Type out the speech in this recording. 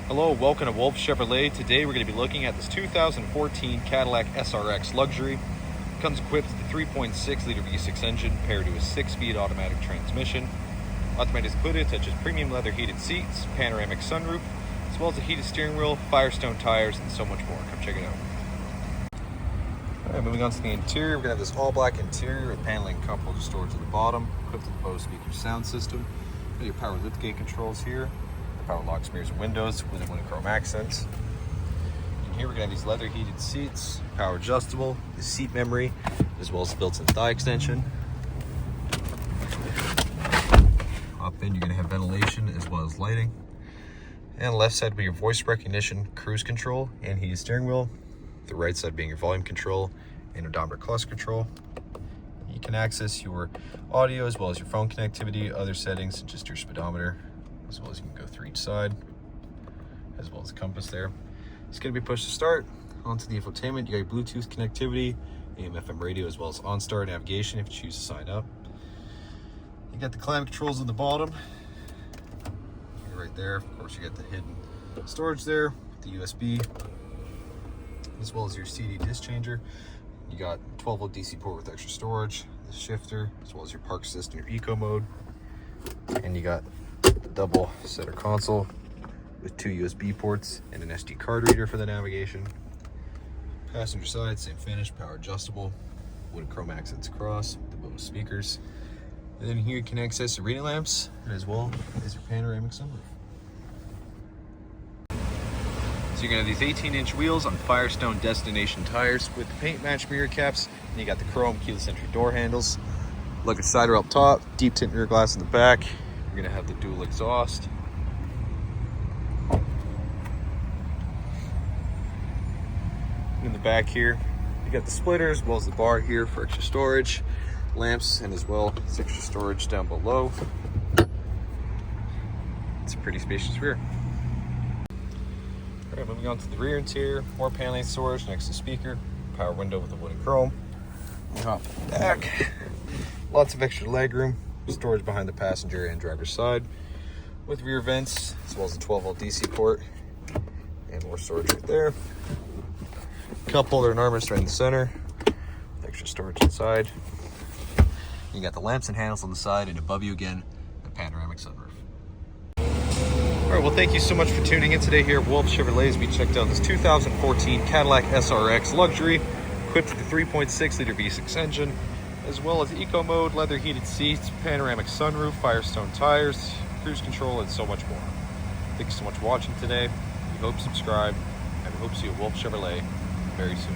Hello, welcome to Wolfe Chevrolet. Today we're going to be looking at this 2014 Cadillac SRX Luxury. It comes equipped with a 3.6 liter V6 engine paired to a 6-speed automatic transmission. Automatic included such as premium leather heated seats, panoramic sunroof, as well as a heated steering wheel, Firestone tires, and so much more. Come check it out. Alright, moving on to the interior, we're going to have this all black interior with paneling and cup holder storage at the bottom, equipped with a Bose speaker sound system. Your power liftgate controls here. Power locks, mirrors, and windows with a chrome accents. And here we're gonna have these leather heated seats, power adjustable, the seat memory, as well as the built-in thigh extension. Hop in, you're gonna have ventilation as well as lighting. And the left side will be your voice recognition, cruise control, and heated steering wheel. The right side being your volume control and odometer cluster control. You can access your audio as well as your phone connectivity, other settings, and just your speedometer, as well as you can go through each side, as well as a compass there. It's going to be push to start. Onto the infotainment, you got your Bluetooth connectivity, AM, FM radio, as well as OnStar navigation if you choose to sign up. You got the climate controls on the bottom. Right there, of course, you got the hidden storage there, the USB, as well as your CD disc changer. You got 12-volt DC port with extra storage, the shifter, as well as your park assist and your eco mode. And you got double center console with 2 USB ports and an SD card reader for the navigation. Passenger side, same finish, power adjustable, wood chrome accents across, the Bose speakers. And then here you can access the reading lamps as well as your panoramic sunroof. So you're gonna have these 18-inch wheels on Firestone Destination tires with the paint match mirror caps, and you got the chrome keyless entry door handles. Luggage side rail up top, deep tint rear glass in the back. You're gonna have the dual exhaust. In the back here, you got the splitter as well as the bar here for extra storage, lamps, and as well as extra storage down below. It's a pretty spacious rear. All right, moving on to the rear interior, more paneling storage next to the speaker, power window with the wood and chrome. Hop back, lots of extra legroom. Storage behind the passenger and driver's side with rear vents, as well as a 12-volt DC port, and more storage right there. Cup holder and armrest right in the center, extra storage inside. You got the lamps and handles on the side, and above you again, the panoramic sunroof. All right, well, thank you so much for tuning in today here at Wolfe Chevrolet as we checked out this 2014 Cadillac SRX Luxury, equipped with a 3.6 liter V6 engine, as well as eco mode, leather heated seats, panoramic sunroof, Firestone tires, cruise control, and so much more. Thank you so much for watching today. We hope you subscribe, and we hope to see you at Wolfe Chevrolet very soon.